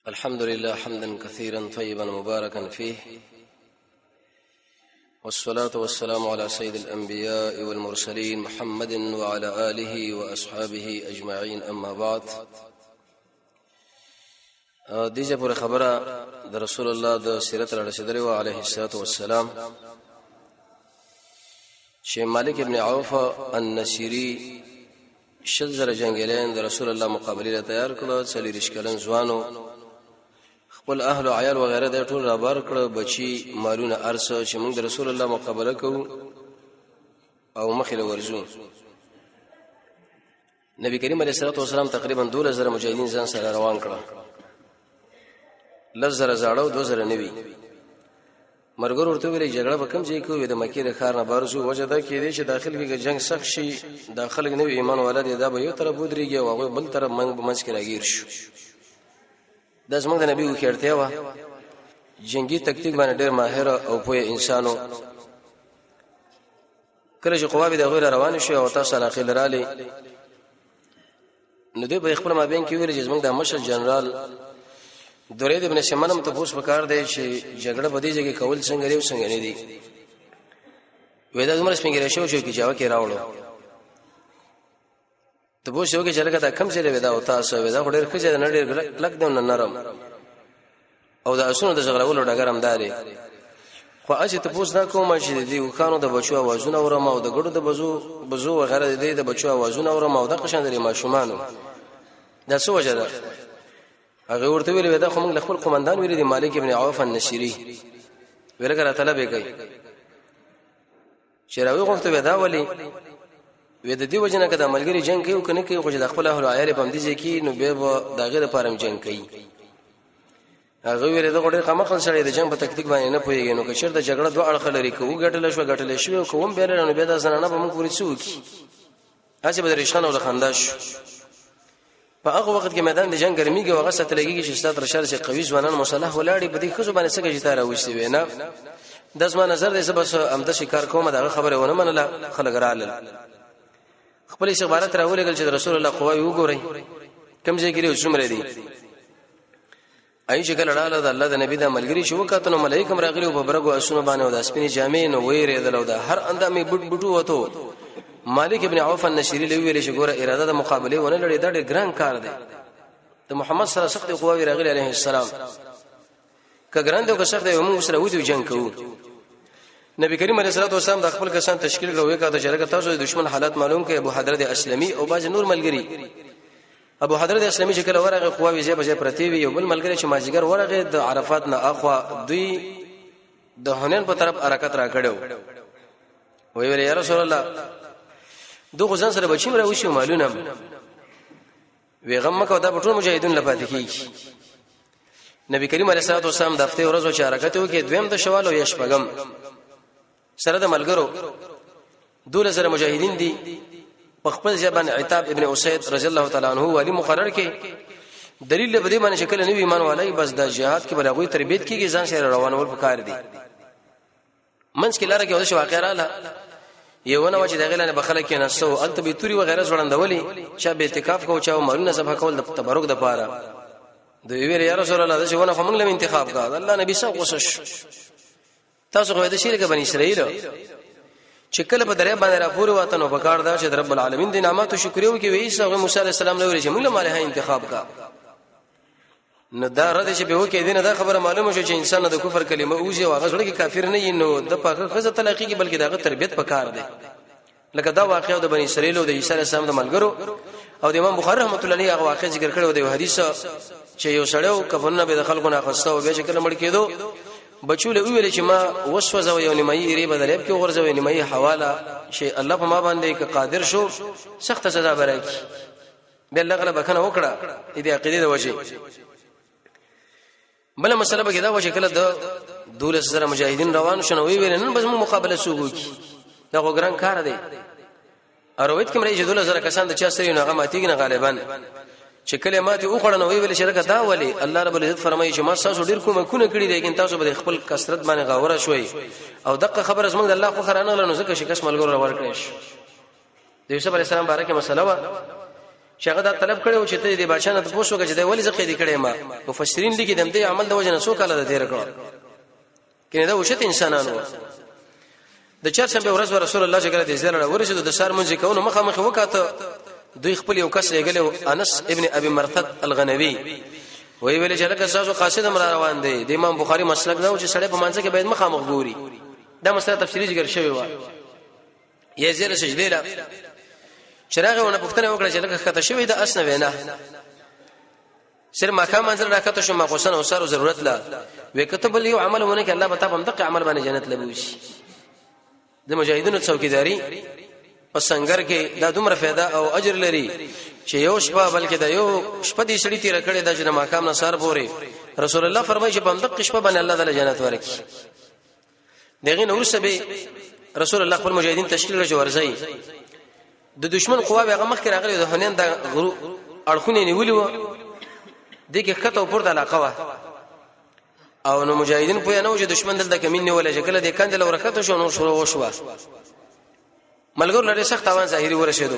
الحمد لله حمدا كثيرا طيبا مباركا فيه، والصلاة والسلام على سيد الأنبياء والمرسلين محمد وعلى آله وأصحابه أجمعين. أما بعد، دیجه پر خبره د رسول الله د سیرت رسول الله عليه الصلاه والسلام شیخ مالک ابن عوف النصيري شل زره جنگیلین د رسول الله مقابله تیار کړو. چلی رشکلن ځوانو خپل اهل او عیال وغیرہ د ټول را بار کړو، بچي مالونه ارسه چې موږ د رسول الله مقابله کوو او مخله ورزو. نبی کریم علیه الصلاه والسلام تقریبا 2000 مجاهدین ځان سره روان کړل. لزر زاړو 2000 نوي مرګور ورته ویلي جګړه به کم ځای کوي. د مکې د ښار نه بارزو وجه دا کې دي چې داخل کې جنگ سخت شي، داخل کې نوې ایمان ولادت دا به یو طرف ودرېږي او هغه بل طرف منځ کې راګیر شو. د زمونږ د نبی وکړتیا و جنگي تکتیک باندې ډېر ماهر او پوهه انسانو. کله چې قواوی د غیر روان شي او تاسو علاقه لرالي نو دوی په خپل مابین کې ویل چې زمونږ د مشر جنرال درید ابن شمنم ته پوښ وکړ دی چې جګړه بدی ځای کې کول څنګه لري څنګه نه دي. وېدا عمر سپینګره شو چې جواب کې راوړو ته پوښ یو کې چې لکه دا کم څه دی وېدا او تاسو وېدا خو ډېر ښه نه ډېر لک دی نرم او دا اسونو د ژغړولو ډګرم داري. خو اځه ته پوښ دا کوم چې دی وکانو د بچو आवाजونه اورم او د ګړو د بزو وغیرہ دی د بچو आवाजونه اورم او د قشان لري ماشومانو. دا څه وجه ده؟ هغه ورته ویل دا خو موږ خپل قومندان ویل دي مالک ابن عوف النصيري ورګه طلب کوي چې راوي غوښته ودا ولي وې د دې وجنه کده ملګری جنگ کوي او کنه کوي خو د خپل اهل عیال په مدي کې نو به د غیر لپاره جنگ کوي. هغه ویل دا ګډه قمقل سره د جنگ په تکتیک باندې نه پويږي نو که شر د جګړه دوه اړخ لري کوو ګټل شو کوم به نه به دا زنانه به موږ پوری څوکي هڅه به رښتانه او خنداش. په هغه وخت کې میدان د جنگ ګرميږي او هغه ستلګي چې ستاسو رشاد شي قوي ځوانان مصالح ولاړی په دې خزو باندې څنګه جتا راوښتي وینا د زما نظر دې سبس امده شکار کوم دا خبره ونه منله. خلک رااله خپل عبارت راولېګل چې رسول الله قوي وګوري کم ځای کې څومره دي. اي چې کله رااله د الله د نبی د ملګری شو کاتنو ملائکه راغلي او په برګو اسونه باندې او د سپینې جامې نو وېرې دلو دا هر اندامې بټو وته. مالک ابن عوف النصيري لویل چې ګوره اراده د مقابله ونه لري دا ډېر ګران کار دی. د محمد سره سخت قواوی راغلي عليه السلام کګران دغه سخت یو موږ سره ودی جنگ کوو. نبی کریم علیه الصلاه والسلام د خپل کسان تشکیل کړو وکړه چې راګه تاسو د دشمن حالات معلوم کړي. ابو حضرت اسلمي او باج نور ملګری ابو حضرت اسلمي چې کله ورغه قواوی زی بجې پرتی وي یو بل ملګری چې ماجګر ورغه د عرفات نه اخوا دوی د حنین په طرف حرکت را کړو. وی ویل یا رسول الله دوه ځان سره بچیم راوښیو مالونه وی غم مکه دا ټول مجاهدین لپاره کیږي. نبی کریم علیه الصلاه والسلام د هفته ورځو چې حرکت وکړي دویم د شوال او یشپغم سره د ملګرو 2000 مجاهدین دي. په خپل ځبان عتاب ابن اسید رضی الله تعالی عنہ والی مقرر کې دلیل به دې باندې شکل نوې ایمان والای بس د جهاد کې بلغوی تربیت کیږي ځان سره روانول پکار دي. منځ کې لاره کې ودش واقع رااله یو نه چې دغه لنه بخله کې نسو الته به توري وغیرہ ځوړندولي چې به اعتکاف کو چاو مالونه صفه کول د تبرک د پاره. د ویل یا رسول الله چې ونه فمنګ لم انتخاب کا الله نبی صاحب وسش تاسو غوډه شریک بنی اسرائیل چې کله په دریا باندې را پورې واته نو پکار دا چې رب العالمین د نعمتو شکر یو کې وی عیسی موسی علی السلام له ورې چې موږ مالها انتخاب کا نو دا رد چې به وکي دینه دا خبره معلومه شو چې انسان د کفر کلمه اوځي او هغه ځړ کې کافر نه نو د پاکه خزه تلقی کې بلکې دغه تربیت پکار دی. لکه دا واقعه د بنی اسرائیل او د عیسی علی السلام د ملګرو او د امام بخاری رحمت الله علیه هغه واقعه ذکر کړو د حدیث چې یو سړیو کفنه به د خلکو نه خسته او به شکل مړ کېدو بچو له ویل چې ما وسوسه یو نیمایي ری بدلېب کې ورځوي نیمایي حواله شي الله په ما باندې ک قادر شو سخت سزا برکې به الله غلبه کنه وکړه دې عقیده د وجه. بل مسله به دا و چې کله د 2000 مجاهدین روان شنو ویل نن بس مقابله سوګو کی دا وګران کار دی. ارویت کې مری چې 2000 کسان د چا سره نه غماتیږي نه غالبا چې کلمات او خړنه ویل شرکت دا ولی الله رب العزت فرمایي چې ما تاسو ډیر کومه کونه کړی لیکن تاسو به خپل کثرت باندې غاوره شوي او دغه خبر زموږ د الله خو خرانه لنو زکه شکش ملګرو ور کړی. د یوسف علی السلام بارکه مسله وا شغه دا طلب کړو چې ته دې بادشاہ نه پوښتنه وکړي چې ولی زه قیدی کړې ما مفسرین لیکي دمته عمل د وجنه سو کاله تیر کړو کینه دا وشت انسانانو د چهارشنبه ورځ رسول الله صلی الله علیه وسلم ورسېد د سار منځ کونه مخه وکاته دوی خپل یو کس لګلو انس ابن ابي مرثد الغنوي وی ویل چې لکه تاسو قاصد امر روان دي د امام بخاری مسلک دا چې سړی په منځ کې باید مخه مغوري دا مسله تفصیلی ذکر شوی و یې زیره سجده لا چراغونه پښتنه وکړه چې لکه کته شوی د اسنه وینا سر ماکه منځل راکته شو ما غوسن او سره ضرورت لا وکتب له عملونه کې الله به تاسو دغه عمل باندې جنت لبوشي د مجاهدینو څوکیداری په څنګه کې دا دومره फायदा او اجر لري چې یو شپه بلکې دا یو شپه دې سړی تیر کړي د جنه ماکام نصار پورې رسول الله فرمایي چې په دغه شپه باندې الله تعالی جنت ورکړي دغه نور سبه رسول الله خپل مجاهدین تشکیل راځي ورځي د دشمن قوا به هغه مخ کې راغلي د هنن د اړخونه نیولې و دغه کته پورته علاقه وا او نو مجاهدین په نو چې دشمن دلته کمین نیولې شکل د کندل ورکته شو نو شروع وشو ملګر لري سخت اوان ظاهري ورشهدو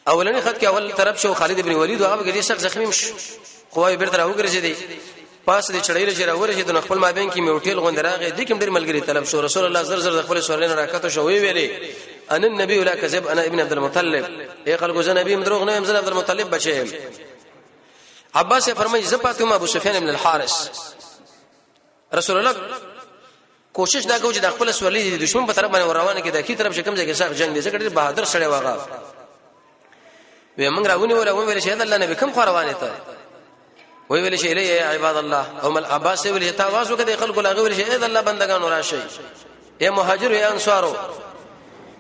اولنی خط کې اول طرف شو خالد ابن ولید او هغه کې سخت زخمی شو قوای بیرته راوګرځي پاس دې چړې لږه ورشهدو نو خپل مابین کې میوټیل غوندراغه د کوم ډیر ملګری طلب شو رسول الله زر خپل سورلین راکته شو ویلې ان النبي لا كذب انا ابن عبد المطلب اي خلق زه نبی مدروغ نه يم عبد المطلب بچي عباس فرمایي زپاتم ابو سفيان بن الحارث رسول الله کوشش دا کوي چې د خپل سورلین د دشمن په طرف باندې روانه کې د کی طرف شکم ځای کې صاحب جنگ دي ځکه ډیر بهادر سړی واغه وي موږ راونی ولا شه الله نبی کوم خوروانه ته وی ویل شي الی عباد الله او مل عباس ویل ته आवाज وکړي خلکو لا ویل شي اے الله بندگان راشي اے مهاجر اے انصارو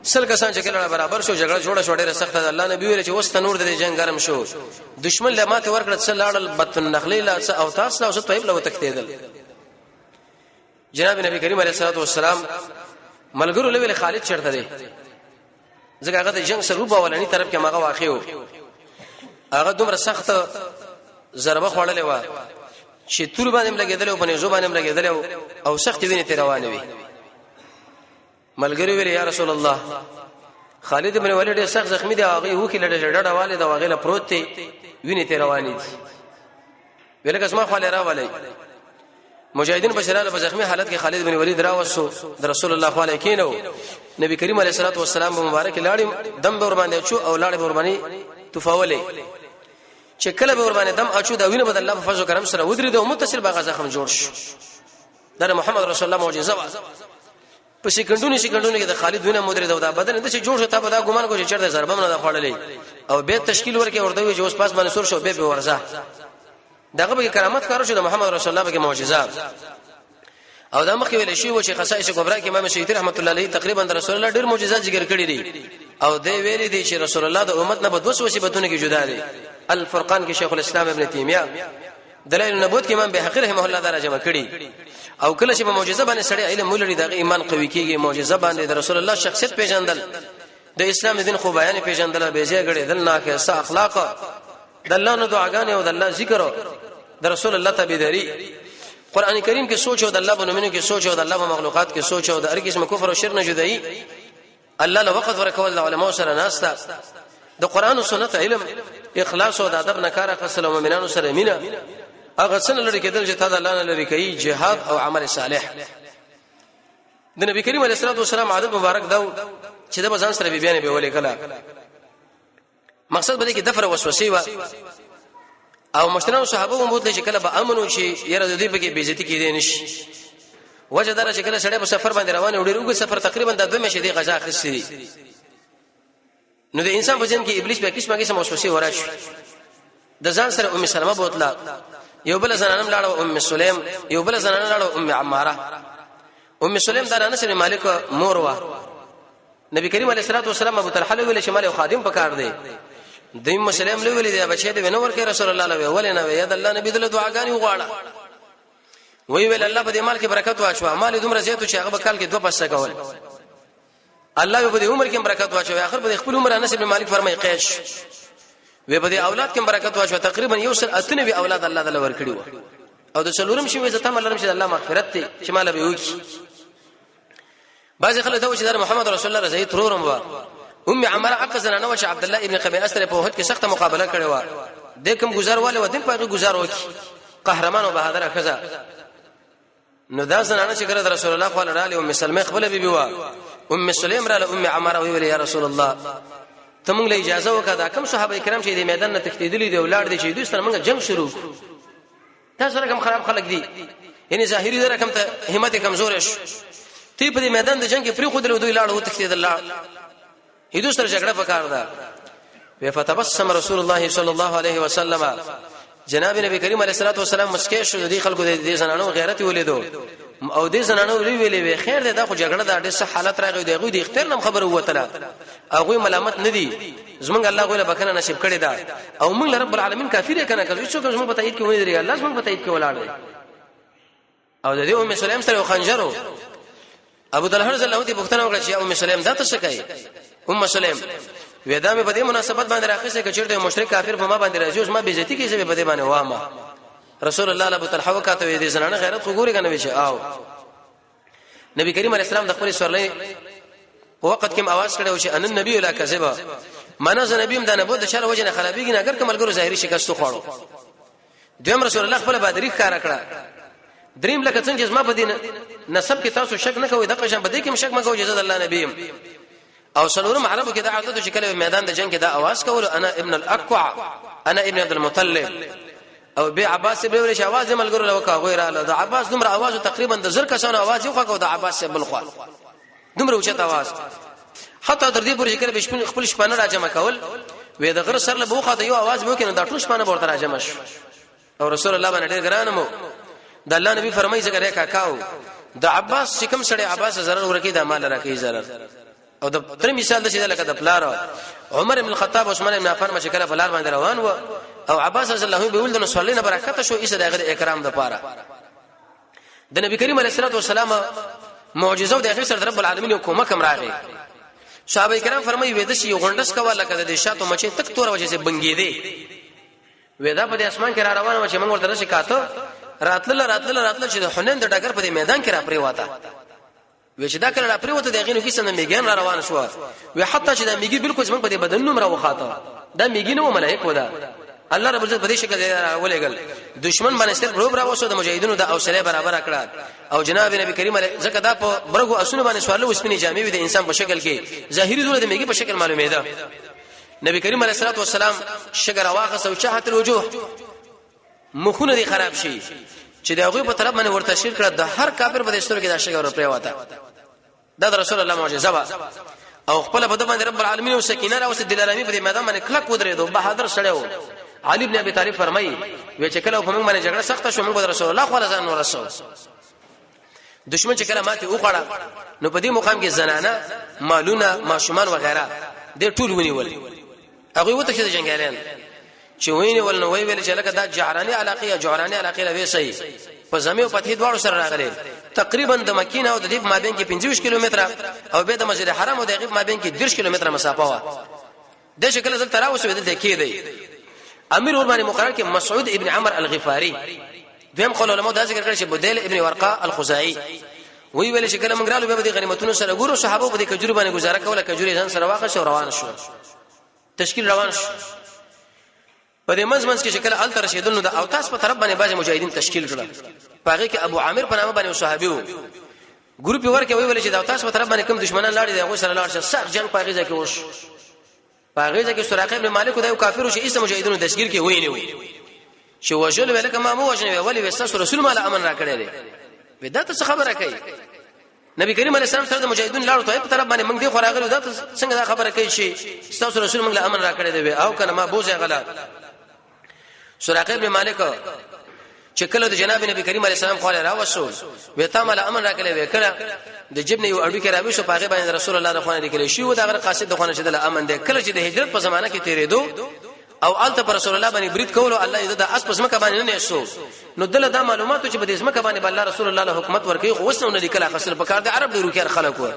سل کسان چې کله برابر شو جګړه جوړه شو ډیره سخته ده الله نبی ویل چې وست نور د جنگ ګرم شو دشمن له ماته ورکړه څل لاړل بطن نخلی لا او تاسو لا طيب لو تکتیدل جناب نبی کریم علیه الصلاه والسلام ملګرو له خالد چرته دي ځکه هغه د جنگ سره وبولنی طرف کې ماغه واقع و هغه دومره سخت ضربه خوړلې و چې تور باندې لګیدل او باندې زو باندې لګیدل او سخت ویني ته روانه وي ملګری ویل یا رسول الله خالد بن ولید سخت زخمی دی هغه وکي لړ والد او غیله پروت دی ویني ته روانه دي ویل کس ما خو له راولې مجاهدین بشراله په زخمی حالت کې خالد بن ولید راوسو د رسول الله صلی الله علیه کینو نبی کریم علیه الصلاه والسلام مبارک لاړ دم به ور باندې چو او لاړ به ور باندې تفاولې چې کله به ور باندې دم اچو دا وینه بدل الله په فضل کرم سره ودرې د متصل باغ زخم جوړ شو دا محمد رسول الله معجزه وا په سکندونو کې د خالد وینه مدرې دا بدن د څه جوړ شو ته به دا ګمان کو چې چرته ضربه نه خوړلې او به تشکیل ورکې ورته وي چې اوس پاس باندې سور شو به ورزه دغه به کرامت کارو شو د محمد رسول الله به معجزه او دا مخکې ویل شي و چې خصائص کبرا کې امام شهید رحمت الله علیه تقریبا د رسول الله ډیر معجزات ذکر کړی دي او دی ویلي دي چې رسول الله د امت نه بدوس وصیبتونه کې جدا دي الفرقان کې شیخ الاسلام ابن تیمیه دلائل النبوت کې امام بهقی رحمه الله درجه کړی او کله چې په معجزه باندې سړی علم ولري د ایمان قوي کیږي معجزه باندې د رسول الله شخصیت پیژندل د اسلام دین خو بیان پیژندل به ځای غړي دلنا کې س اخلاق د الله نو دعاګانې او د الله ذکر د رسول الله تابعداري قران کریم کې سوچ او د الله بنمنو کې سوچ او د الله مخلوقات کې سوچ او د هر قسم کفر او شرک نه جدایي الله له وخت ورکول د علماء سره ناستا د قران او سنت علم اخلاص او د ادب نه کار اخصل او مؤمنانو سره مینا هغه څنګه لري کېدل چې تا د الله نه لري کوي جهاد او عمل صالح د نبی کریم علیه الصلاه والسلام عادت مبارک دا چې د بزان سره بیان به ولې کلا مقصد بده کې دفر وسوسه و او مشتران صحابه مو بوتل چې کله به امنو شي یره د دې په کې بیزتی کېدې نشي وجه دار چې کله سړی په سفر باندې روان وي ډیرو سفر تقریبا د 2 میاشتې دی غزا اخیستي نو د انسان په ځین کې ابلیس په قسمه وسوسه وراشي د ځان سره ام سلمہ بوتله یو بل زنانم لاړه ام سلیم یو بل زنانه لاړه ام عماره ام سلیم د انس بن مالک مور وا نبی کریم علیه الصلاه والسلام ابو طلحه ویل شمال او خادم پکار دی دیم مسلم له ویل دی بچی دی نو ورکه رسول الله له ولنه وی د الله نبی دله دعاګانی وغواړه وی ویل الله په دې مال کې برکت واچو مال دومره زیاتو چې هغه کال کې 2 پسه کول الله په دې عمر کې برکت واچو اخر په خپل عمر انس بن مالک فرمای قیش وی په دې اولاد کې برکت واچو تقریبا یو سل اتنوي اولاد الله تعالی ورکړي او د څلورم شي وي زته ملرم چې الله مغفرت ته چې مال به وکی بعض خلک دا و چې د محمد رسول الله رضی ترورم وا ام عمره عقزنا نو چې عبد الله ابن قبي اسره په وحد کې سخت مقابله کړې و د کوم گزارواله و دل په گزار وکي قهرمان او بهادر خزا نو دا زنانه چې ګره رسول الله صلی الله علیه و سلم خپل بیبي وا ام سلیم را ام عمره ویل یا رسول الله ته موږ له اجازه وکړه کوم صحابه کرام چې د میدان نه تښتیدلي دي ولار دي چې دوی سره موږ جنگ شروع تاسو سره کوم خراب خلک دي یعنی ظاهري در کوم ته همت کمزور شي تی په میدان د جنگ کې پری خو درو دوی لاړ او تښتیدل هیڅ سره جګړه وکړه دا فتبسم رسول الله صلی الله علیه وسلم جناب نبی کریم علیه الصلاه والسلام مسکه شو دي خلکو د زنانو غیرت ولیدو او دې زنانو ویلې خیر ده خو جګړه د ډېر احالت راغی دی غوې د اختیار نم خبر وته هغه ملامت نه دي زمونږ الله غوله بکنه نصیب کړی دا او موږ رب العالمین کافر کنه کوي څوک زموږ په تایید کې وې دی الله زموږ په تایید کې ولاړ او د دې ام سلیم سره خنجرو ابو طلحه رضی الله عنه پوښتنه وکړه چې ام سلیم دا څه کوي ام سلیم ودا مې په دې مناسبت باندې راخصه کې چیرته مشرک کافر په ما باندې راځي اوس ما بیزتی کې څه په دې باندې وامه رسول الله ابو طلحه وکاته دې زنانه غیرت خو ګوري کنه ویشه او نبی کریم علیه السلام د خپل سورلې په وخت کې आवाज کړو چې ان النبي لا کذبا معنا ز نبی د نبوت د شر وجه نه خرابېږي نه اگر کملګرو ظاهري شکست خوړو دویم رسول الله خپل بدري ښکارا کړه دریم لکه څنګه چې ما په دین نسب کې تاسو شک نه کوئ د قشن بده کې شک مګو اجازه الله نبی او سلورم عربو کې دا عادت چې کله میدان د جنگ کې دا आवाज کول انا ابن الاقوع انا ابن عبد المطلب او به عباس به ورش आवाज ملګرو لوکا غویره له د عباس دومره आवाज تقریبا د زر کسانو आवाज یو خو د عباس بل خو دومره اوچت आवाज حتی تر دې پورې چې کله خپل شپانه راجمه کول وې د غر سر له بوخه د یو आवाज مو کې نه د ټول شپانه ورته راجمه شو او رسول الله باندې ډېر ګرانمو د الله نبی فرمایي چې کرے کاکاو د عباس شکم سره عباس zarar ورکی د مال راکې zarar او د تر مثال د څه لکه د پلار عمر بن الخطاب او عثمان بن عفان مشکله پلار باندې روان و او عباس رضی الله عنه به ولدن صلینا برکت شو ایسه دغه اکرام د پاره د نبی کریم علیه الصلاه والسلام معجزه او د اخر سره رب العالمین کومه کم راغی صحابه کرام فرمایي وې د شي غونډس کوا لکه د شاتو مچې تک تور وجه سي بنګې دي وېدا په اسمان کې را روانه و چې موږ ورته شکایت راتل چې د حنین د ډګر په میدان کې را پری واته وې چې دا کله را پری وته د غینو کې څنګه میګان را روان شو وې حتی چې د میګي بالکل څنګه په بدن نوم را وخاته دا میګي نو ملائکه ودا الله رب عزت په دې شکل ولېګل دشمن باندې ستر غروب را وسو د مجاهدینو د حوصله برابر کړه او جناب نبی کریم علیه زکه دا په برغو اسونه باندې سوال وسپنی جامې وي د انسان په شکل کې ظاهري زونه د میګي په شکل معلومه ده نبی کریم علیه الصلاه والسلام شګر واخص او چاحت الوجوه مخونه دي خراب شي چې دغه په طرف باندې ورته شیر کړه د هر کافر په دستور کې دا شګر پرې واته دا رسول الله معجزه وا او خپل په باندې رب العالمین او سکینه راوست دلارامي په میدان باندې کلک ودرېدو بهادر سړیو علي ابن ابي طالب فرمایي و چې کله په موږ باندې جګړه سخته شو موږ رسول الله صلی الله علیه وسلم دشمن چې کله ماته وخړه نو په دې مقام کې زنانه مالونه ماشومان وغيرها دې ټول ونیول هغه وته چې جنگیان چې ویني نو ویل چې لکه دا جعراني علاقه لوي صحیح په زمي او فتح دواړو سره راغلي تقریبا د مکینه او د دې مابین کې 25 کیلومتره او به د مسجد حرام او د غیب مابین کې 10 کیلومتره مسافه و د شکل زل تراوس ودل کې دی امیر ور باندې مقرر کې مسعود ابن عمر الغفاري دیم قول علماء دا ذکر کړی چې بدیل ابن ورقه الخزاعي وی ویل چې کله موږ رالو به د غنیمتونو سره ګورو صحابه په دې کجوري باندې گزاره کوله کجوري ځان سره واخښ او روان شو تشکیل روان شو په دې منځ کې شکل ال تر رشیدونو د اوتاس په طرف باندې باج مجاهدین تشکیل کړل پاره کې ابو عامر په نامه باندې صحابي وو ګروپ ورکه وی ویل چې د اوتاس په طرف باندې کوم دشمنان لاړ دي هغه سره لاړ شه سخت جنگ پاغه ځکه وش پاغه ځکه سراقه ابن مالک د یو کافر شي اسه مجاهدینو تشکیل کې ویني وي چې وجل ویل کما مو وجنه ولی وساس رسول الله امن را کړی دی بدات څه خبره کوي نبی کریم علیه السلام سره د مجاهدین لاړو ته په طرف باندې موږ دی خوراغلو دا څنګه دا خبره کوي چې تاسو رسول موږ له امن را کړی دی او کنه ما بوزه غلط سراقه ابن مالک چې کله د جناب نبی کریم علیه السلام خو را وسول وته مال امن را کړی وکړه د جبن یو اړو کې راوي شو پاغه باندې رسول الله رضوانه لیکلی شو دا غره قاصد د خونه شدل امن دی کله چې د هجرت په زمانہ کې تیرېدو او الته پر رسول الله باندې برید کولو الله دې د اس پس مکه باندې نه شو نو دله دا معلوماتو چې په دې مکه باندې الله رسول الله له حکومت ورکي خو وسنه نه لیکل خاصل په کار د عرب ډیرو کې خلکو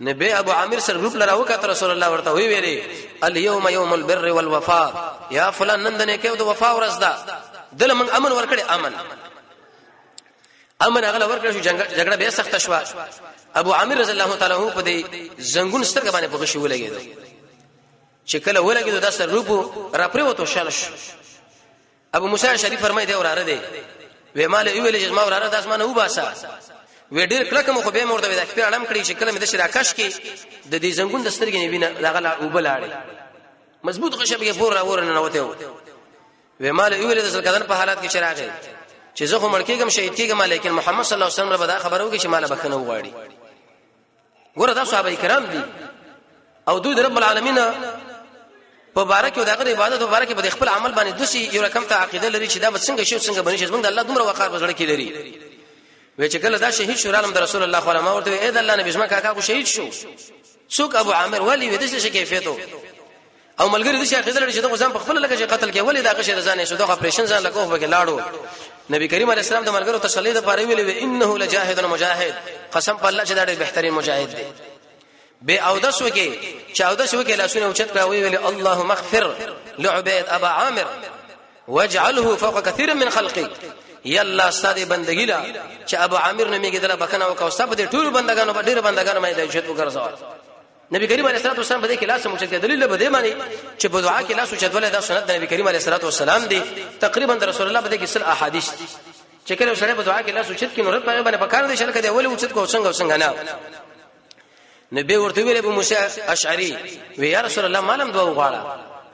نبی ابو عامر سره روپ لراو کته رسول الله ورته وی ویلي اليوم يوم البر والوفاء یا فلان نن نه کې د وفا ورځ ده دله من امن ورکړي امر هغه ورکړ شو جګړه به سخت شو ابو عامر رضی الله تعالی عنہ په دې زنګون سترګ باندې په غشي ولګید چې کله ولګید د سر روپو را پریوتو شالش ابو موسی شریف فرمای دی وراره دی وې مال ویل چې ما وراره د اسمانه وباسا وې ډیر کله کوم خو به مرده وې د خپل علم کړی چې کله مې د شراکش کې د دې زنګون د سترګې نه وینه لغه وبلاړي مضبوط غشه به پور را ورنه نوته وې مال ویل د سلکدان په حالات کې چراغې چې زه خو مړ کېږم شهید کېږم لیکن محمد صلی الله علیه وسلم رب دا خبرو کې چې مال بخنه وغواړي ګوره دا صحابه کرام دي او دوی رب العالمین په بارک او دغه عبادت او بارک په خپل عمل باندې دوسی یو رقم ته عقیده لري چې دا به څنګه شي څنګه بنی شي څنګه الله دومره وقار وزړه کې لري وې چې کله دا شهید شو عالم د رسول الله صلی الله علیه وسلم ورته اې د الله نبی زما کاکا کو شهید شو څوک ابو عامر ولی وې د څه کیفیتو او ملګری د شي عقیده لري چې دا ځان په خپل لکه چې قتل کې ولی دا غشه ځان شو دا اپریشن ځان لکه وګه لاړو نبی کریم علیه السلام د ملګرو تسلی د پاره ویلي انه لجاهد مجاهد قسم په الله چې دا ډېر بهترین مجاهد دی به او د سو کې چې او د سو کې لاسونه اوچت کړه ویلي اللهم اغفر لعبيد ابا عامر واجعله فوق كثير من خلقي يلا استاد بندګی لا چې ابو عامر نه میګه دله بکنه او کوسب دي ټول بندگانو ډېر بندگانو مې د عزت وګرځاو نبی کریم علیه الصلاه والسلام بده کې لاس موچت کې دلیل بده معنی چې په دعا کې لاس اوچت ولې دا سنت د نبی کریم علیه الصلاه والسلام دی تقریبا د رسول الله بده کې سل احادیث چې کله سره په دعا کې لاس اوچت کې نور په باندې پکار دي شلکه دی ولې اوچت کو څنګه نه نبی ورته ویل ابو موسی اشعری وی یا رسول الله مالم دعا وغواړه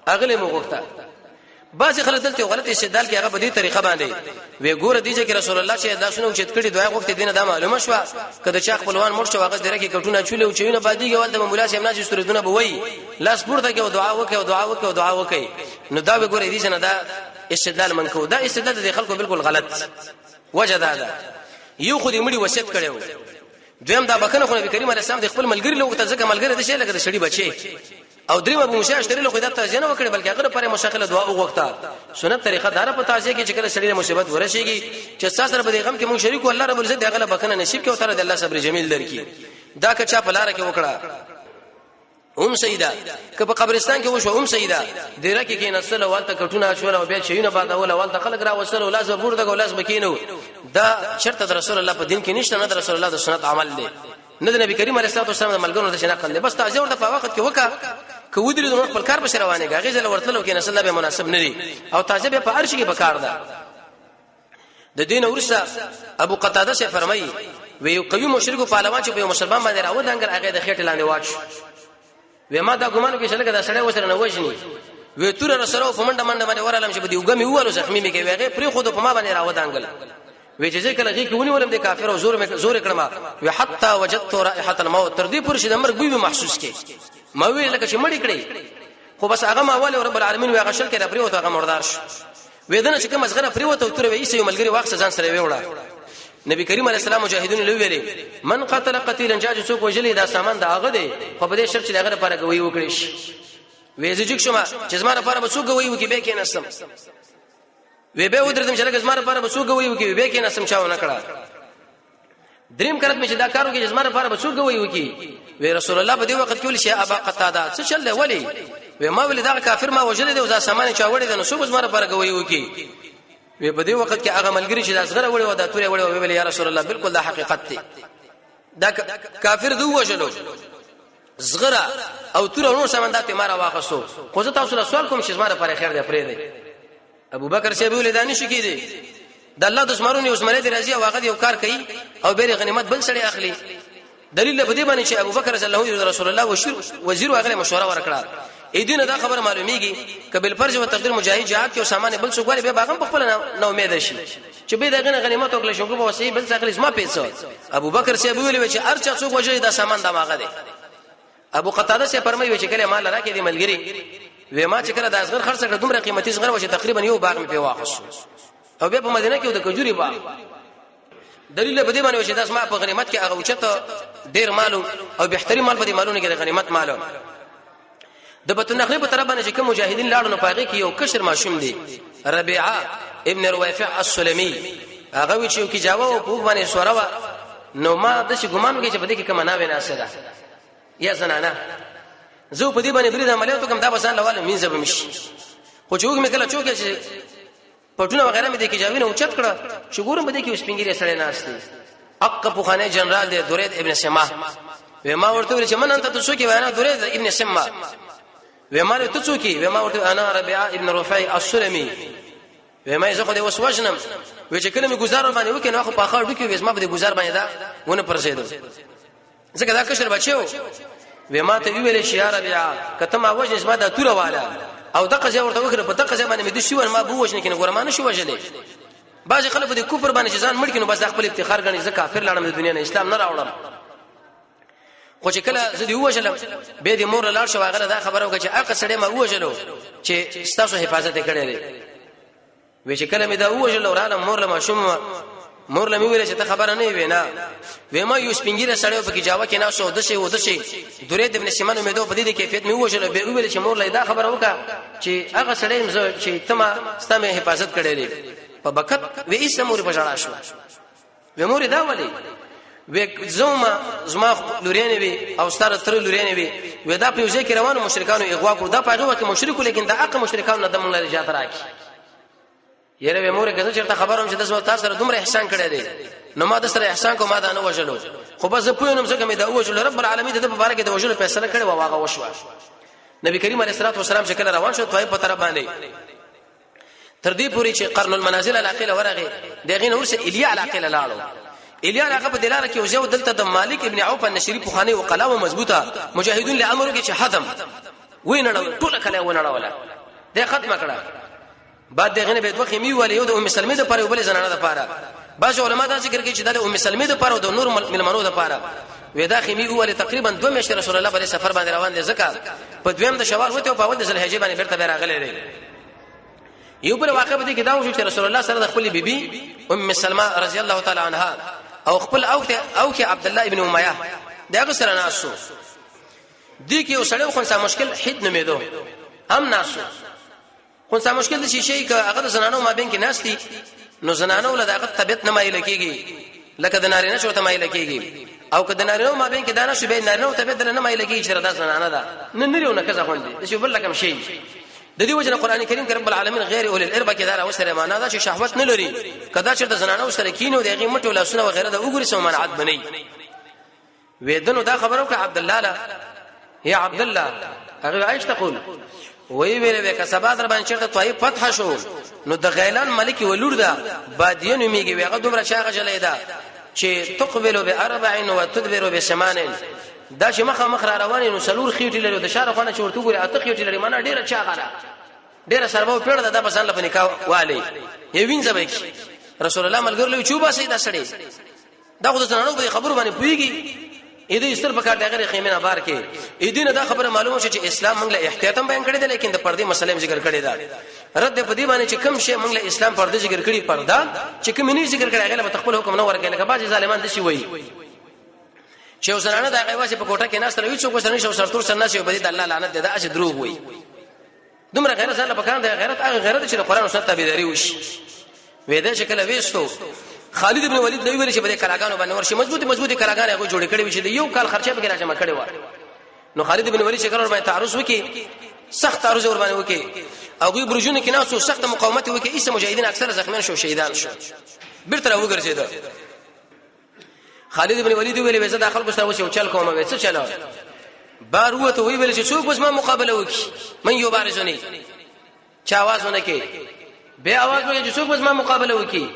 اغله مو غوښته بعض خلک دلته غلط استدلال کوي هغه په دې طریقه باندې وی ګوره دیږي چې رسول الله چې دا شنو چې کړي دعا غوښته دینه دا معلومه شو کله چې خپلوان مړ شو هغه دره کې کټونه چولې او چوینه باندې ګول د مولا شي امنا چې سورتونه بوي لاس پورته کې دعا وکي او دعا وکي او دعا وکي نو دا ګوره دې څنګه دا استدلال منکو دا استدلال د خلکو بالکل غلط وجدا ده یو خو دې مړي وصیت کړو دویم دا بکنه خو نبی کریم علیه السلام د خپل ملګری له وخت ځکه ملګری د شي لکه د شړی بچي او دریم ابو موسی اشتری له خدای ته ځنه وکړي بلکې هغه پر مشاخله دعا وغوښته سنت طریقه دار په تاسو کې چې کله شړی مصیبت ورشيږي چې تاسو سره به غم کې مونږ شریکو الله رب العزت هغه بکنه نصیب کې او تعالی د الله صبر جمیل درکې دا که چا په لار کې وکړه سیدا که په قبرستان کې وشو سیدا ډیره کې نسل والته کټونه شول او بیا شيونه بعد اول والته خلک را وصل او لاس ورده او لاس بکینو دا شرط د رسول الله په دین کې نشته نه د رسول الله د سنت عمل دی نه د نبی کریم علیه الصلاه والسلام د ملګرو د شناقل دی بس تعزیه ورته په وخت کې وکا که ودري د خپل کار بشره روانه غږی زل ورتلو کې نسل به مناسب نه دی او تعزیه به په ارش کې بکار ده د دین ورسره ابو قتاده سے فرمایي وی یو قوي مشرک پهلوان چې په مسلمان باندې راو دنګر هغه د خېټ لاندې واچ و ما دا ګمانو کې شلګه دا سړی وسره نه وښني و تور رسره په منډه باندې ورالم چې په دې وګمي ووالو زخمی می کې وغه پری خود په ما باندې راو دنګل و چې ځکه لږی کې ونی ولم د کافر او زور کړم و حتا وجدت رائحه الموت تر دې پرې چې د مرګ بوی محسوس کې ما وی لکه چې مړی کړی خو بس هغه ما ول رب العالمین و غشل کې پری وته هغه مردار شو ودنه چې کوم ازغره پری وته تر وې سې ملګری واخ ځان سره وړه نبی کریم علیه السلام مجاهدون له ویلي من قتل قتیلا جاج څوک وجلی دا سامان دا هغه دی خو په دې شرط چې هغه لپاره کوي وکړي شي وې ځکه شما چې زما لپاره به څوک کوي وکي به کې نسم وې به ودرتم چې زما لپاره به څوک کوي وکي به کې نسم چاو نه کړه دریم کرت مې چې دا کارو کې زما لپاره به څوک کوي وکي وې رسول الله په دې وخت کې ول شي ابا قتاده څه چل دی ولی وې ما ول دا کافر ما وجلی دی او دا سامان چا وړي دی نو څوک زما لپاره کوي وکي وی په دې وخت کې هغه ملګری چې داسغره وړي او دا تورې وړي او ویل یا رسول الله بالکل دا حقیقت دی دا کافر دوه وجلو زغره او تور نور سمندات مارا واخصو خو زه تاسو له سوال کوم چې زما لپاره خیر دی پرې دی ابو بکر سی ویل دا نشي کېدی د الله د اسمرونی عثمانه دی راځي او هغه یو کار کوي او بیره غنیمت بل سړي اخلي دلیل په دې باندې چې ابو بکر رضی الله عنه رسول الله وزیر هغه مشوره ورکړه اې دینه دا خبر معلومیږي کبل فرض او تقدیر مجاهد جهاد کې سامان بل څو غوړي به باغم په خپل نه امید شي چې به دغه غنیمت او کله شوګو به وسې بل څه خلیص ما پیسو ابو بکر سی ویل چې ارچا څو غوړي دا سامان دماغه دی ابو قتاده سی فرمایي چې کله مال راکې دی ملګری و ما چې کله د اصغر خرڅ کړه دومره قیمتي صغر و چې تقریبا یو باغ می په واخص او به په مدینه کې د کجوري باغ دلیل به دې باندې چې داس ما په غنیمت کې هغه اوچته ډیر مالو او بهتري مال په دې مالونو کې د غنیمت مالو د بت النخل په طرف باندې چې کوم مجاهدین لاړو نو پاغي کې یو کشر ماشوم دی ربيعه ابن رويفع السلمي هغه وی چې کی جواب او په باندې سوروا نو ما د شي ګمانو کې چې بده کې کما نه وینا سره یا زنانه زه په دې باندې برید عملیاتو کوم دا بسان لواله مين زب مشي خو چې وګ مې کله چوکې چې پټونه وغیرہ مې د کې جاوینه اوچت کړه چې ګورم بده کې سپینګری سره ناشته اق په خانه جنرال د درید ابن سما و ما ورته ویل چې من انت ته څوک وینا درید ابن سما و ما ته څوک و ما ورته انا ربيعه ابن رفيع السلمي و ما زه خو دې وسوښنم و چې کله مې گزار باندې وکړ خو په خاور ډکه و ما به گزار باندې دا ونه پرسیدو ځکه دا کشر بچو و ما ته ویل چې یا ربيعه کته ما وجه اسما دا توره والا او دغه ځای ورته وکړه په دغه ځای باندې مې د شي ور ما بو وښنه کینه ګورمانه شو وجلې بعض خلک د کفر باندې ځان مړ کینو بس خپل افتخار غني ځکه کافر لاړم د دنیا نه اسلام نه راوړم خو چې کله زه دی وښلم به د مور لاړ شو هغه دا خبره وکړه چې هغه سړی ما وښلو چې ستاسو حفاظت کړی دی وې چې کله مې دا وښلو رااله مور له ماشوم مور له مې ویل چې ته خبره نه وینا وې ما یو سپینګیره سړیو په کې جاوا کې نه سو دشه ودشه درې د ابن سیمانو مې دوه په دې کیفیت مې وښلو به ویل چې مور له دا خبره وکړه چې هغه سړی چې تما ستاسو حفاظت کړی دی په بکت و ایسه مور په جړا شو و مور دا ولي و زما لوريانه وي او ستاره تر لوريانه وي و دا په ځای کې روانو مشرکانو اغوا کو دا پاغه وکه مشرکو لیکن دا اق مشرکانو نه دمن لري جات راکی یره و مور کزه چرته خبروم چې تاسو سره دومره احسان کړی دی نو ما د سره احسان کو ما دا نه وژلو خو بس په نوم څنګه مې دا وژل رب العالمین د مبارک د وژلو فیصله کړي واغه وشو نبی کریم علیه الصلاه والسلام شکل روان شو طائف په طرف باندې تر دې پوری چې قرن المنازل علاقه ورغه دغه نور سه الیا علاقه لاړو الیا علاقه په دلاره کې وجو دلته د مالک ابن عوف النشری په خانه او قلاوه مضبوطه مجاهدون له امر کې چې حدم وینړو ټول کله ونړوله د ختمه کړه بعد دغه نه به دوه خمی ولې یو د ام سلمې د پاره وبل زنانه د پاره باج علماء دا ذکر کوي چې د ام سلمې د پاره او د نور ملمنو د پاره ودا خمی ولې تقریبا 2 میاشتې رسول الله په سفر باندې روان دي زکات په دویم د شوال وته او په ود ذل حجې باندې بیرته راغلي دي یو بل واقع به کې دا و چې رسول الله سره د خپل بیبي ام سلمہ رضی الله تعالی عنها او خپل او کې عبد الله ابن امیہ دغه سره ناسو دي کې وسړیو خو سم مشکل حد نه میدو هم ناسو خو سم مشکل د شي کې هغه زنانو ما بین کې ناشتي نو زنانو له دغه طبيعت نه مایل کېږي لکه د نارینه شو ته مایل کېږي او که د نارینه ما بین کې دانه شو به نارینه طبيعت نه مایل کېږي چې ردا زنانه ده نه نریونه کزه خوندې چې بل لکم شي د دې وجه قرآن کریم کې رب العالمین غیر اول الاربه کې دا وسره معنا ده چې شهوت نه لري کدا چې د زنانو سره کینو دغه مټو لاسونه وغیرہ د وګوري سم منعت بنئ وېدنو دا خبرو کې عبد الله لا یا عبد الله هغه عائشہ تقول وی ویلې کسبا در باندې چې طائف فتح شو نو د غیلان ملک ولور ده بادین میږي ویغه دومره شاغه جلې ده چې تقبل باربع وتدبر بثمان دا چې مخ رواني نو سلور خيوټي لري د شاره خانه چې ورته ګوري اته خيوټي لري معنا ډیره چاغره ډیره سربو پیړه ده په ځان لپاره نکاح والي یوین زبې رسول الله ملګری چوبا سي دا سړی دا خو د زنانو په خبرو باندې پويږي اې دې ستر پکار دغه خیمه بار کې اې دې نه دا خبره معلومه شي چې اسلام موږ له احتیاط بیان کړی دی لیکن د پردې مسلې ذکر کړی دی رد په دې باندې چې کوم شی موږ له اسلام پردې ذکر کړی پردا چې کوم نه ذکر کړی هغه به خپل حکم نه ورکړي لکه باج ظالمان دي شي وایي چې وسنانه دا غواړي په کوټه کې ناس تر ویڅو کو سره نشو سرتور سره نشي په دې الله لعنت ده اشه دروغ وایي دومره غیرت سره په کار ده غیرت هغه غیرت چې قرآن او سنت تابعداري وشي وې دا شکل وېستو خالد ابن ولید دوی ویل چې په کلاګانو باندې ورشي مضبوطي کلاګانې هغه جوړې کړې وي چې یو کال خرچه به راځم کړې و نو خالد ابن ولید څنګه ور باندې تعرض وکي سخت تعرض ور باندې وکي او غي برجونه کې ناسو سخت مقاومت وکي ایسه مجاهدین اکثر زخمیان شو شهیدان شو بیرته وګرځیدل خالد ابن ولید ویل وځه داخل کو سره وچل کومه وځه چلو بار وته وی ویل چې څوک بس ما مقابله وکي من یو بارزونی چا आवाज ونه کې به आवाज وکي چې څوک بس ما مقابله وکي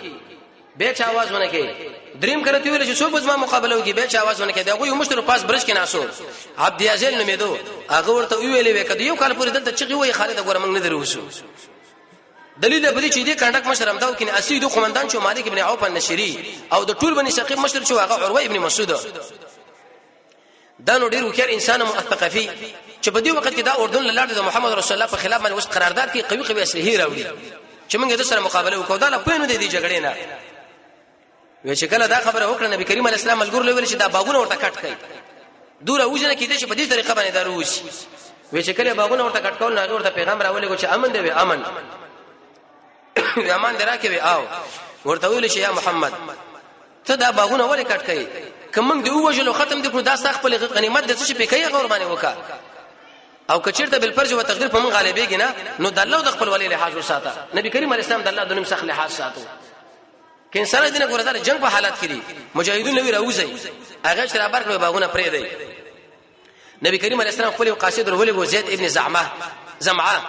به چا आवाज ونه کې دریم کرته ویل چې څوک بس ما مقابله وکي به چا आवाज ونه کې دا یو مشتر پاس برج کې ناسو عبد یازل نومیدو هغه ورته ویلې وکړه یو کال پورې دلته چغي وای خالد ګور موږ نه دروسو دلیل به دې چې دې کندک مشر امداو کې اسید قومندان شو مالک ابن عوف النشری او د ټول بني ثقيف مشر شو هغه عروه ابن مسعود دا نو ډیر وکړ انسان مثقفي چې په دې وخت کې دا اردن لاله د محمد رسول الله په خلاف باندې وس قرارداد کې قوي اسلحه راوړي چې موږ د سره مقابله وکړو دا لا پېنو دي جګړې نه وې چې کله دا خبره وکړه نبی کریم علیه السلام ملګر لوي چې دا باغونه ورته کټ کړي دوره وځنه کې دې چې په دې طریقه باندې دروش وې چې کله باغونه ورته کټ کول نه ورته پیغام راولې چې امن دی امن امان درا کې او ورته ویل چې یا محمد ته دا باغونه ولې کټ کړي کوم دی وژلو ختم دی کړو دا سخت په غنیمت د څه په کوي غور باندې وکا او کچیرته بل فرج او تقدیر په من غالبېږي نه نو د الله د خپل ولی لحاظ وساته نبی کریم علیه السلام د الله د نوم څخه لحاظ ساتو کې انسان دینه ګوردار جنگ په حالت کې دي مجاهدون نوی راوځي هغه چې رابر کړو باغونه پرې دی نبی کریم علیه السلام خپل قاصد ورولې وو زید ابن زمعه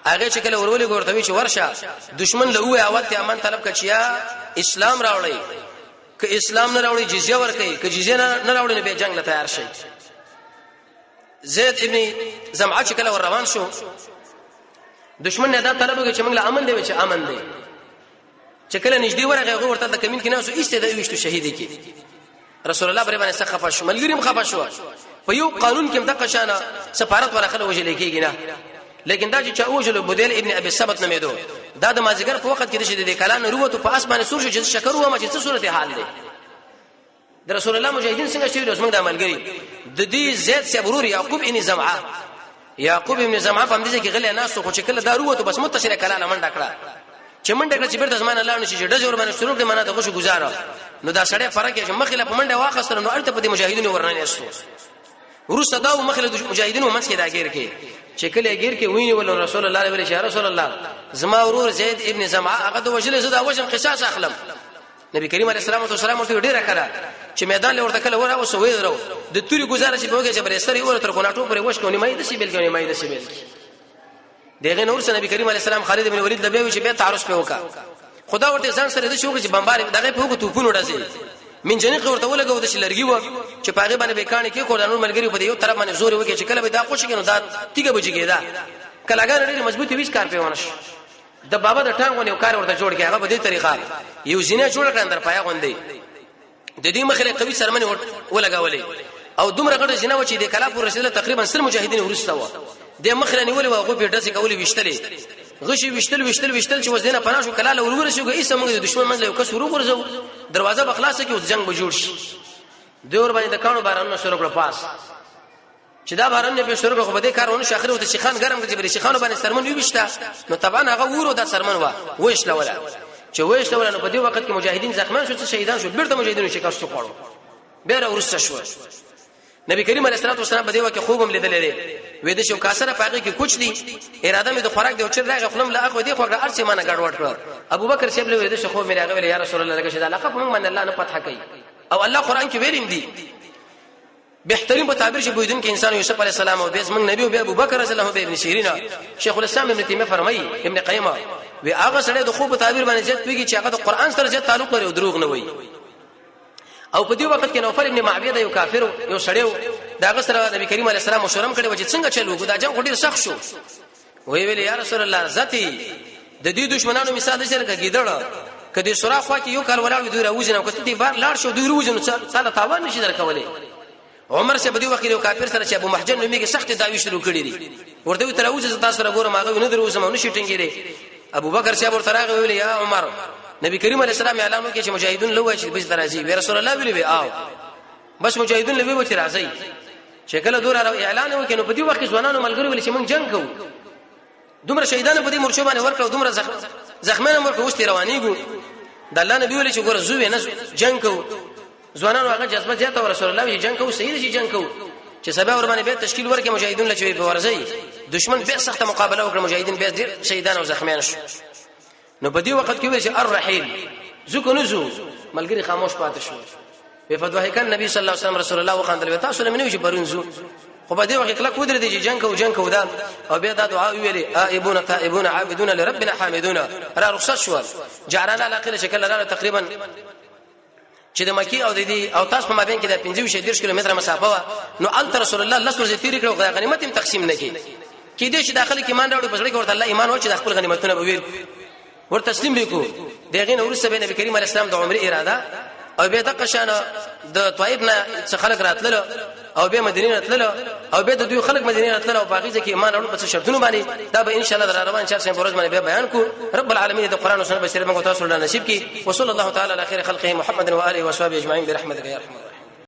هغه چې کله ورولې ګورتوي چې ورشه دشمن له وې اول ته امن طلب کچیا اسلام راوړی که اسلام نه راوړي جزیه ورکړي که جزیه نه راوړي نه به جنگ له تیار شي زید ابن زمعه چې کله ور روان شو دشمن نه دا طلب وکړي چې موږ له امن دی چې امن دی چې کله نږدې ورغه هغه ورته د کمین کې ناسو ایسته د وشتو شهید کی رسول الله باندې څخه خفه شو ملګریم خفه شو په یو قانون کې مدقه شانه سفارت ورخله وجلې کېږي نه لیکن دا چې اوجل بدیل ابن ابي ثبت نمېدو دا د مازیګر په وخت کې د کلان وروته په اسمانه سور شو چې شکر و ما چې څه صورت حال دی د رسول الله مجاهدین څنګه شوی اوس موږ د عملګری د دې زید صبرور یعقوب ابن زمعه په دې کې غلې ناس خو چې کله دا وروته بس متصله کلان منډه کړه چې منډه کړه چې بیرته زمانه الله نشي چې ډزور باندې شروع کړي معنا د غشو گزاره نو دا سړی فرق یې مخله په منډه واخستره نو الته په دې مجاهدینو ورننه اسو ورسته دا مخله د مجاهدینو منځ کې دا غیر کې چې کله غیر کې ویني ول رسول الله علیه وسلم رسول الله زما ورور زید ابن زمعه هغه د وجل زدا وجم قصاص اخلم نبی کریم علیه السلام ورته ډیره کړه چې میدان له ورته کله ور او سوې درو د توري گزاره چې بوګه جبر سری ور تر کوناټو پر وښ کونی مې د سی بل کونی مې د سی بل دغه نور سره نبی کریم علیه السلام خالد بن ولید لبه چې به تعرض په وکا خدا ورته ځان سره د شوګه چې بمبار دغه په وګ توپونو ډزې من جنې ورته ولګو د شلرګي و چې پاغه باندې بیکانې کې قرانو ملګری په یو طرف باندې زور وکي چې کله به دا خوشی کنه دا تیګه بچی کېدا کلاګان ډېر مضبوطی ویش کار په ونش د بابا د ټانګونی کار ورته جوړ کې هغه په دې طریقه یو زینه جوړ کړ اندر پایا غوندې د دې مخله قوي سرمنه ولګولې او دومره غټه زینه و چې د کلا پر رسول تقریبا سر مجاهدین ورسته و د مخله نیولې و غو په ډسې کولې وشتلې غشي وشتل چې وزنه پناه شو کلاله ورور شو ایسه موږ د دشمن منځ یو کس ورغورځو دروازه بخلاصه کې اوس جنگ به جوړ شي دور باندې د کانو بارانونه شروع کړ پاس چې دا باران په شروع کړ په دې کارونه شاخره او د شيخان ګرم کې بری شيخانو باندې سرمن یو بشتا نو طبعا هغه ورو د سرمن و وښله ولا چې وښله ولا نو په دې وخت کې مجاهدین زخمان شو شهیدان شو بیرته مجاهدینو شکست خوړو بیره ورسته شو نبی کریم علیه الصلاه والسلام په دې وخت خوبم لیدل لري وې د شو کاسره پاګه کې کوچ دي اراده مې د خوراک دی او چې راغ خپلم لا اخو دې خو ارسه مانه ګډوډ کړ ابو بکر شیب له دې شخو مې راغلی یا رسول الله لکه شدا لقب موږ من الله نه فتح کوي او الله قران کې ویلیم دي بهترین په تعبیر شي بویدون کې انسان یوسف علی السلام او بیس موږ نبی او ابو بکر رضی الله ابن سیرین شیخ الاسلام ابن تیمیه فرمایي ابن قیم وی هغه سره د خوب تعبیر باندې جت ویږي چې هغه د قران سره جت تعلق لري او دروغ نه وایي او په دې وخت کې نوفل ابن معبد یو کافر یو سړیو داغه سره نبی کریم علیه السلام مشورم کړي و چې څنګه چلو دا جنگ ډیر سخت شو وی ویل یا رسول الله ذاتی د دې دشمنانو مثال دې سره کېدل کدي سوره خوا کې یو کال ولاړ دوی راوځنه کته دې بار لاړ شو دوی راوځنه تعالی تاوان نشي درکولې عمر سے بدی وخت یو کافر سره چې ابو محجن نومي کې سخت داوی شروع کړي دي ورته تر راوځه تاسو سره ګورم هغه نه دروځم نو شي ټینګې ابو بکر صاحب ورته راغی ویل یا عمر نبی کریم علیه السلام اعلان وکړي چې مجاهدون لوي چې بس درازي رسول الله ویلي او بس مجاهدون لوي و چې راځي چې کله دور اعلان وکړي نو په دې وخت ځوانانو ملګری ویل چې موږ جنگ کوو دومره شهیدانو په دې مرشو باندې ورکړو دومره زخمانه ورکړو وستي روانيګو د الله نبی ویل چې ګور زوی نه جنگ کوو ځوانانو هغه جذبه زیاته رسول الله یې جنگ کوو صحیح شي جنگ کوو چې سبا ور باندې به تشکیل ورکړي مجاهدون لچوي په ورځي دشمن به سخت مقابله وکړي مجاهدین به ډیر شهیدان او زخمیان شو نو په دې وخت کې ویل چې الرحیل زکو نزو ملګری خاموش پاتې شو په فتوحه کان نبی صلی الله علیه وسلم رسول الله وخاندل تاسو له منو چې برونزو خو په دې وخت کې کله ودرې دي جنگ کوو دا او به دا دعا ویلي آئبون تائبون عابدون لربنا حامدون را رخصت شو جعلنا الاخر شکل را تقریبا چې د مکی او د دې او تاسو په مابین کې د 25 کیلومتره مسافه و نو ال رسول الله الله سره تیر کړو غنیمت تقسیم نه کی دې چې داخلي کې ایمان راوړي پسړي کې ورته الله ایمان و چې د خپل غنیمتونه به ویر ور تسلیم لیکو دغه نور سبه نبی کریم علیه السلام د عمره اراده او به دغه شان د طائف نه څخه خلک راتلل او به مدینه راتلل او به د دوی خلک مدینه راتلل او باقي ځکه ایمان اورو په شرطونو باندې دا به ان شاء الله در روان شهر سم پروز باندې به بیان کو رب العالمین د قران او سنت بشری موږ تاسو له نصیب کی وصلی الله تعالی علی خیر خلقه محمد و اله و صحبه اجمعین برحمتک یا ارحم